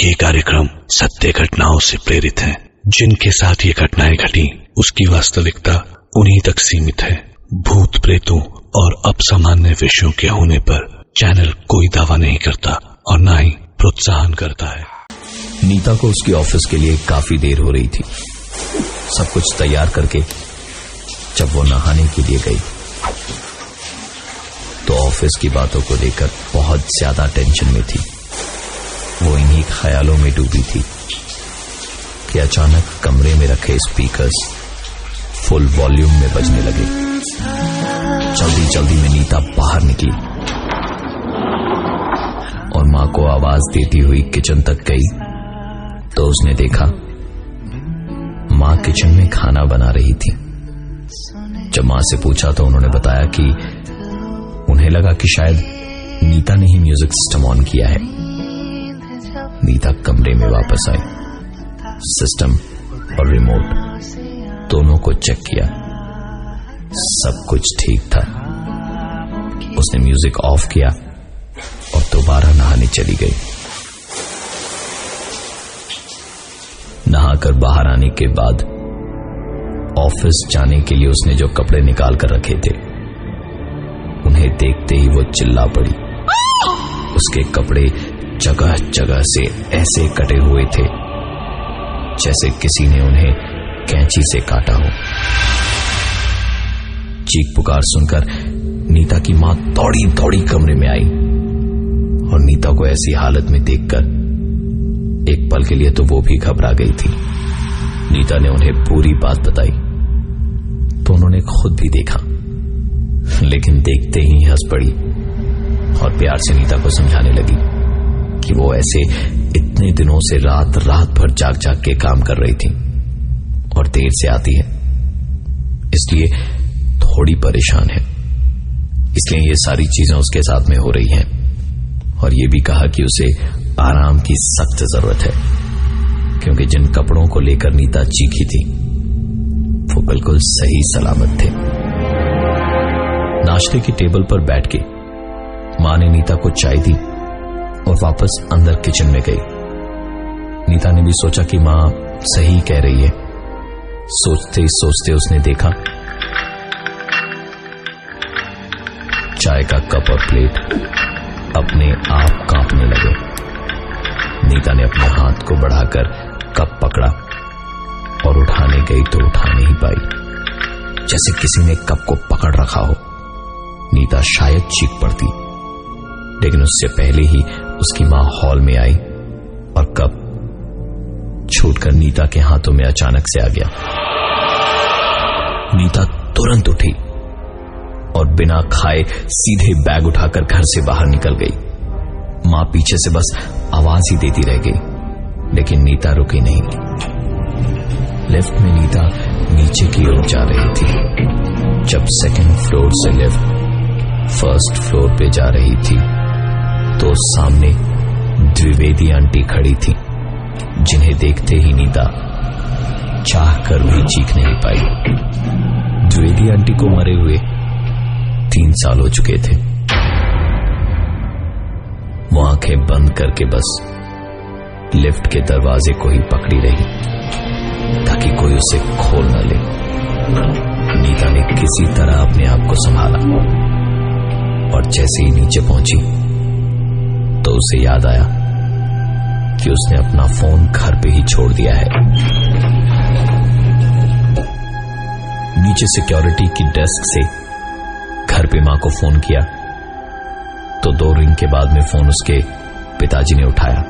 ये कार्यक्रम सत्य घटनाओं से प्रेरित है। जिनके साथ ये घटनाएं घटी उसकी वास्तविकता उन्हीं तक सीमित है। भूत प्रेतों और असामान्य विषयों के होने पर चैनल कोई दावा नहीं करता और न ही प्रोत्साहन करता है। नीता को उसके ऑफिस के लिए काफी देर हो रही थी। सब कुछ तैयार करके जब वो नहाने के लिए गई तो ऑफिस की बातों को लेकर बहुत ज्यादा टेंशन में थी। वो इन्हीं ख्यालों में डूबी थी कि अचानक कमरे में रखे स्पीकर्स फुल वॉल्यूम में बजने लगे। जल्दी जल्दी में नीता बाहर निकली और मां को आवाज देती हुई किचन तक गई तो उसने देखा मां किचन में खाना बना रही थी। जब मां से पूछा तो उन्होंने बताया कि उन्हें लगा कि शायद नीता ने ही म्यूजिक सिस्टम ऑन किया है। नीता कमरे में वापस आई। सिस्टम और रिमोट दोनों को चेक किया, सब कुछ ठीक था। उसने म्यूजिक ऑफ किया और दोबारा नहाने चली गई। नहाकर बाहर आने के बाद ऑफिस जाने के लिए उसने जो कपड़े निकाल कर रखे थे उन्हें देखते ही वो चिल्ला पड़ी। उसके कपड़े जगह जगह से ऐसे कटे हुए थे जैसे किसी ने उन्हें कैंची से काटा हो। चीख पुकार सुनकर नीता की मां दौड़ी दौड़ी कमरे में आई और नीता को ऐसी हालत में देखकर एक पल के लिए तो वो भी घबरा गई थी। नीता ने उन्हें पूरी बात बताई तो उन्होंने खुद भी देखा, लेकिन देखते ही हंस पड़ी और प्यार से नीता को समझाने लगी कि वो ऐसे इतने दिनों से रात रात भर जाग जाग के काम कर रही थी और देर से आती है, इसलिए थोड़ी परेशान है। इसलिए ये सारी चीजें उसके साथ में हो रही हैं और ये भी कहा कि उसे आराम की सख्त जरूरत है, क्योंकि जिन कपड़ों को लेकर नीता चीखी थी वो बिल्कुल सही सलामत थे। नाश्ते की टेबल पर बैठ के मां ने नीता को चाय दी और वापस अंदर किचन में गई। नीता ने भी सोचा कि मां सही कह रही है। सोचते सोचते उसने देखा चाय का कप और प्लेट अपने आप कांपने लगे। नीता ने अपने हाथ को बढ़ाकर कप पकड़ा और उठाने गई तो उठा नहीं पाई, जैसे किसी ने कप को पकड़ रखा हो। नीता शायद चीख पड़ती, लेकिन उससे पहले ही उसकी मां हॉल में आई और कप छूटकर नीता के हाथों में अचानक से आ गया। नीता तुरंत उठी और बिना खाए सीधे बैग उठाकर घर से बाहर निकल गई। मां पीछे से बस आवाज ही देती रह गई, लेकिन नीता रुकी नहीं। लिफ्ट में नीता नीचे की ओर जा रही थी। जब सेकंड फ्लोर से लिफ्ट फर्स्ट फ्लोर पे जा रही थी तो सामने द्विवेदी आंटी खड़ी थी, जिन्हें देखते ही नीता चाहकर भी चीख नहीं पाई। द्विवेदी आंटी को मरे हुए 3 साल हो चुके थे। वो आंखें बंद करके बस लिफ्ट के दरवाजे को ही पकड़ी रही ताकि कोई उसे खोल न ले। नीता ने किसी तरह अपने आप को संभाला और जैसे ही नीचे पहुंची तो उसे याद आया कि उसने अपना फोन घर पे ही छोड़ दिया है। नीचे सिक्योरिटी की डेस्क से घर पे मां को फोन किया तो 2 रिंग के बाद में फोन उसके पिताजी ने उठाया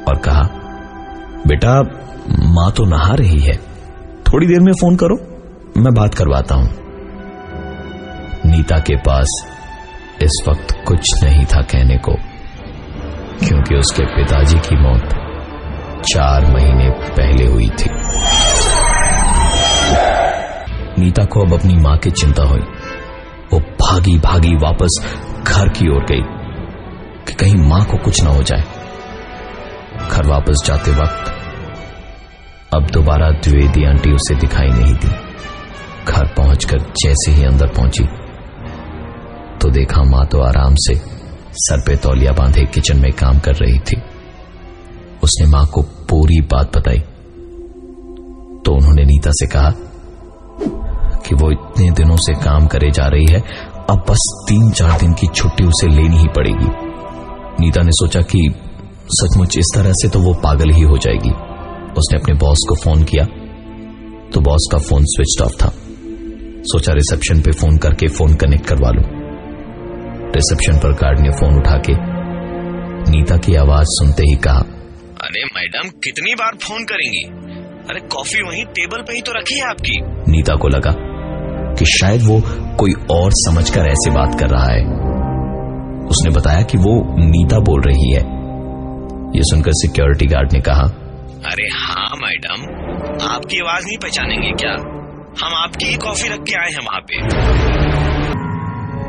और कहा, बेटा मां तो नहा रही है, थोड़ी देर में फोन करो, मैं बात करवाता हूं। नीता के पास इस वक्त कुछ नहीं था कहने को, क्योंकि उसके पिताजी की मौत 4 महीने पहले हुई थी। नीता को अब अपनी मां की चिंता हुई। वो भागी भागी वापस घर की ओर गई कि कहीं मां को कुछ ना हो जाए। घर वापस जाते वक्त अब दोबारा द्विवेदी आंटी उसे दिखाई नहीं दी। घर पहुंचकर जैसे ही अंदर पहुंची तो देखा मां तो आराम से सर पे तौलिया बांधे किचन में काम कर रही थी। उसने मां को पूरी बात बताई तो उन्होंने नीता से कहा कि वो इतने दिनों से काम करे जा रही है, अब बस 3-4 दिन की छुट्टी उसे लेनी ही पड़ेगी। नीता ने सोचा कि सचमुच इस तरह से तो वो पागल ही हो जाएगी। उसने अपने बॉस को फोन किया तो बॉस का फोन स्विच ऑफ था। सोचा रिसेप्शन पे फोन करके फोन कनेक्ट करवा लूं। रिसेप्शन पर गार्ड ने फोन उठा के नीता की आवाज सुनते ही कहा, अरे मैडम कितनी बार फोन करेंगी? अरे कॉफी वहीं टेबल पे ही तो रखी है आपकी। नीता को लगा कि शायद वो कोई और समझकर ऐसे बात कर रहा है। उसने बताया कि वो नीता बोल रही है। ये सुनकर सिक्योरिटी गार्ड ने कहा, अरे हाँ मैडम, आपकी आवाज नहीं पहचानेंगे क्या? हम आपकी ही कॉफी रख के आए हैं वहां पे।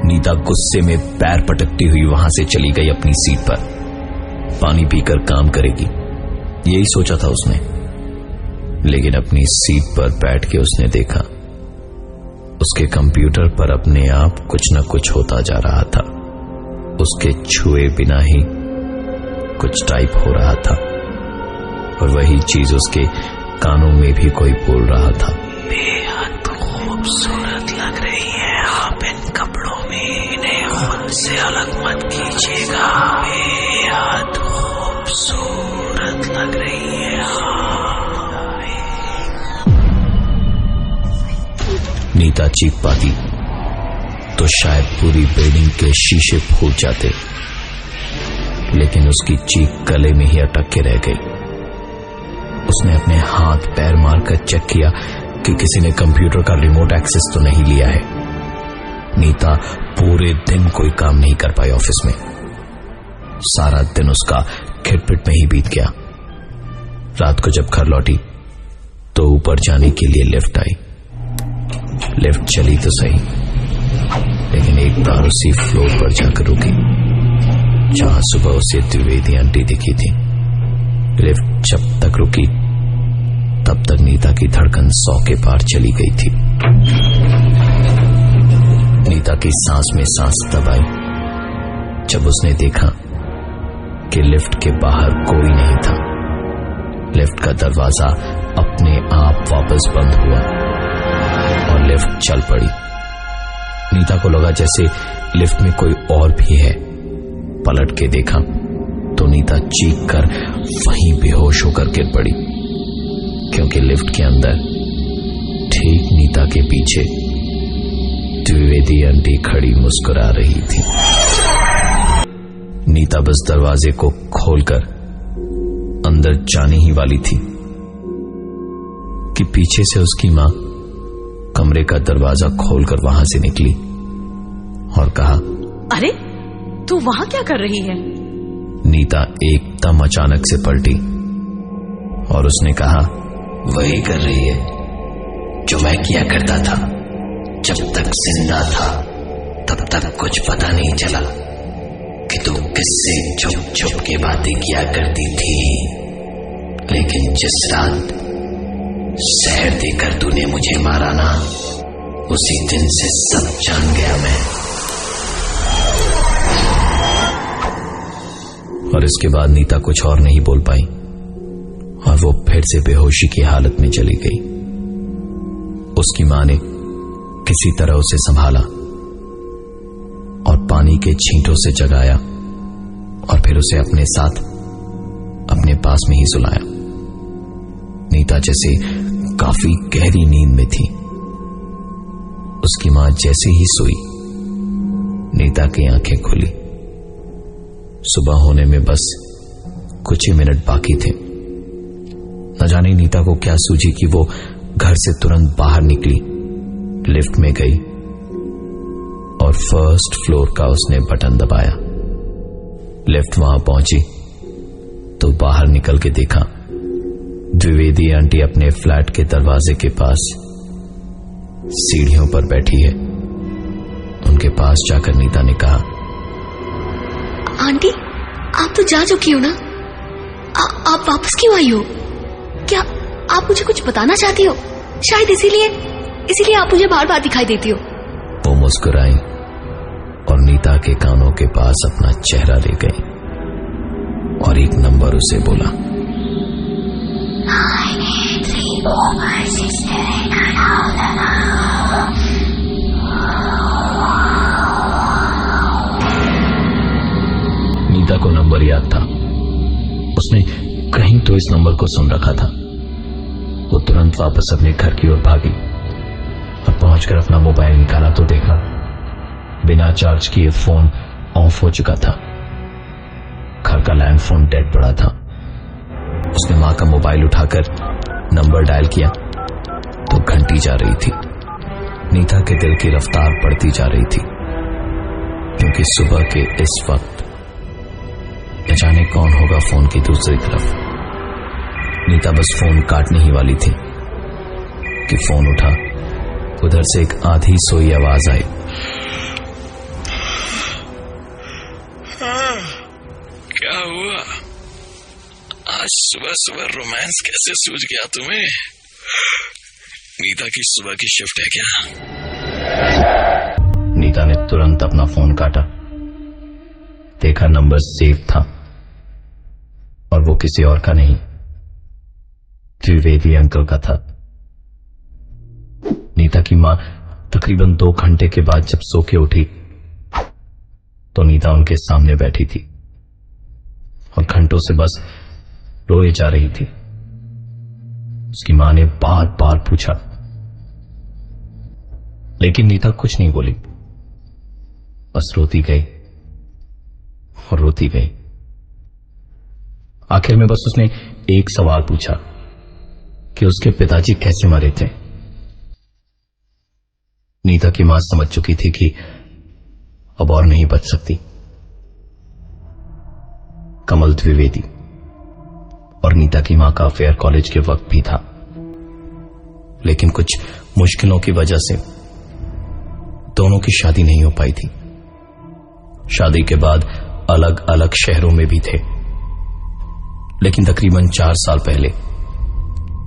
नीता गुस्से में पैर पटकती हुई वहां से चली गई अपनी सीट पर। पानी पीकर काम करेगी, यही सोचा था उसने। लेकिन अपनी सीट पर बैठ के उसने देखा उसके कंप्यूटर पर अपने आप कुछ न कुछ होता जा रहा था। उसके छुए बिना ही कुछ टाइप हो रहा था और वही चीज उसके कानों में भी कोई बोल रहा था, बेहद खूबसूरत लग रही है आप इन कपड़ों में, इन्हें खुद से अलग मत कीजिएगा। बेहद खूबसूरत लग रही है आप। नीता चीख पाती तो शायद पूरी बिल्डिंग के शीशे फूट जाते, लेकिन उसकी चीख गले में ही अटक के रह गई। उसने अपने हाथ पैर मारकर चेक किया कि किसी ने कंप्यूटर का रिमोट एक्सेस तो नहीं लिया है। नीता पूरे दिन कोई काम नहीं कर पाई ऑफिस में। सारा दिन उसका खिटपिट में ही बीत गया। रात को जब घर लौटी तो ऊपर जाने के लिए लिफ्ट आई। लिफ्ट चली तो सही, लेकिन एक बार उसी फ्लोर पर जाकर रुकी जहां सुबह उसे द्विवेदी आंटी दिखी थी। लिफ्ट जब तक रुकी तब तक नीता की धड़कन 100 के पार चली गई थी। नीता की सांस में सांस दबाई जब उसने देखा कि लिफ्ट के बाहर कोई नहीं था। लिफ्ट का दरवाजा अपने आप वापस बंद हुआ और लिफ्ट चल पड़ी। नीता को लगा जैसे लिफ्ट में कोई और भी है। पलट के देखा तो नीता चीख कर वहीं बेहोश होकर गिर पड़ी, क्योंकि लिफ्ट के अंदर ठीक नीता के पीछे द्विवेदी आंटी खड़ी मुस्कुरा रही थी। नीता बस दरवाजे को खोलकर अंदर जाने ही वाली थी कि पीछे से उसकी मां कमरे का दरवाजा खोलकर वहां से निकली और कहा, अरे तू वहां क्या कर रही है? नीता एकदम अचानक से पलटी और उसने कहा, वही कर रही है जो मैं किया करता था। जब तक जिंदा था तब तक कुछ पता नहीं चला कि तू किससे छुप छुप के बातें किया करती थी, लेकिन जिस रात शहर देकर तूने मुझे मारा ना, उसी दिन से सब जान गया मैं। और इसके बाद नीता कुछ और नहीं बोल पाई और वो फिर से बेहोशी की हालत में चली गई। उसकी मां ने किसी तरह उसे संभाला और पानी के छींटों से जगाया और फिर उसे अपने साथ अपने पास में ही सुलाया। नीता जैसे काफी गहरी नींद में थी। उसकी मां जैसे ही सोई, नीता की आंखें खुली। सुबह होने में बस कुछ ही मिनट बाकी थे। न जाने नीता को क्या सूझी कि वो घर से तुरंत बाहर निकली, लिफ्ट में गई और फर्स्ट फ्लोर का उसने बटन दबाया। लिफ्ट वहां पहुंची तो बाहर निकल के देखा द्विवेदी आंटी अपने फ्लैट के दरवाजे के पास सीढ़ियों पर बैठी है। उनके पास जाकर नीता ने कहा, आंटी आप तो जा चुकी हो ना, आप वापस क्यों आई हो? क्या आप मुझे कुछ बताना चाहती हो? शायद इसीलिए आप मुझे बार बार दिखाई देती हो। वो मुस्कुराई और नीता के कानों के पास अपना चेहरा ले गई और एक नंबर उसे बोला। नीता को नंबर याद था। उसने कहीं तो इस नंबर को सुन रखा था। वो तुरंत वापस अपने घर की ओर भागी और पहुंचकर अपना मोबाइल निकाला तो देखा बिना चार्ज किए फोन ऑफ हो चुका था। घर का लैंड फोन डेड पड़ा था। उसने मां का मोबाइल उठाकर नंबर डायल किया तो घंटी जा रही थी। नीता के दिल की रफ्तार बढ़ती जा रही थी, क्योंकि सुबह के इस वक्त न जाने कौन होगा फोन की दूसरी तरफ। नीता बस फोन काटने ही वाली थी कि फोन उठा। उधर से एक आधी सोई आवाज आई। क्या हुआ? आज सुबह सुबह रोमांस कैसे सूझ गया तुम्हें? नीता की सुबह की शिफ्ट है क्या? नीता ने तुरंत अपना फोन काटा। देखा नंबर सेव था और वो किसी और का नहीं, द्विवेदी अंकल का था। नीता की मां तकरीबन 2 घंटे के बाद जब सो के उठी तो नीता उनके सामने बैठी थी और घंटों से बस रोए जा रही थी। उसकी मां ने बार बार पूछा, लेकिन नीता कुछ नहीं बोली, बस रोती गई और रोती गई। आखिर में बस उसने एक सवाल पूछा कि उसके पिताजी कैसे मरे थे। नीता की मां समझ चुकी थी कि अब और नहीं बच सकती। कमल द्विवेदी और नीता की मां का अफेयर कॉलेज के वक्त भी था, लेकिन कुछ मुश्किलों की वजह से दोनों की शादी नहीं हो पाई थी। शादी के बाद अलग अलग शहरों में भी थे, लेकिन तकरीबन 4 साल पहले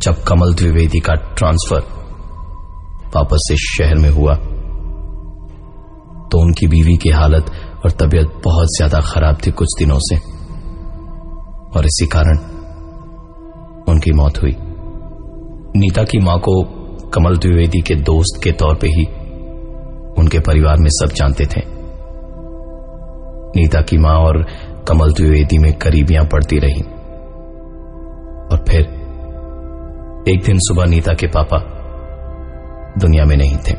जब कमल द्विवेदी का ट्रांसफर वापस से शहर में हुआ तो उनकी बीवी की हालत और तबीयत बहुत ज्यादा खराब थी कुछ दिनों से, और इसी कारण उनकी मौत हुई। नीता की मां को कमल द्विवेदी के दोस्त के तौर पे ही उनके परिवार में सब जानते थे। नीता की मां और कमल द्विवेदी में करीबियां पड़ती रहीं, और फिर एक दिन सुबह नीता के पापा दुनिया में नहीं थे।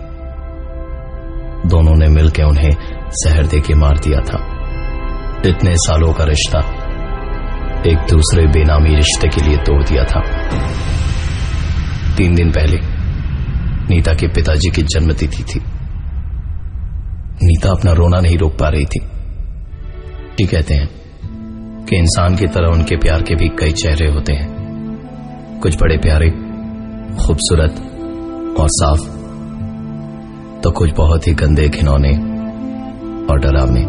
दोनों ने मिलकर उन्हें जहर देके मार दिया था। इतने सालों का रिश्ता एक दूसरे बेनामी रिश्ते के लिए तोड़ दिया था। 3 दिन पहले नीता के पिताजी की जन्मतिथि थी। नीता अपना रोना नहीं रोक पा रही थी। ये कहते हैं कि इंसान की तरह उनके प्यार के भी कई चेहरे होते हैं, कुछ बड़े प्यारे, खूबसूरत और साफ, तो कुछ बहुत ही गंदे, घिनौने और डरावने।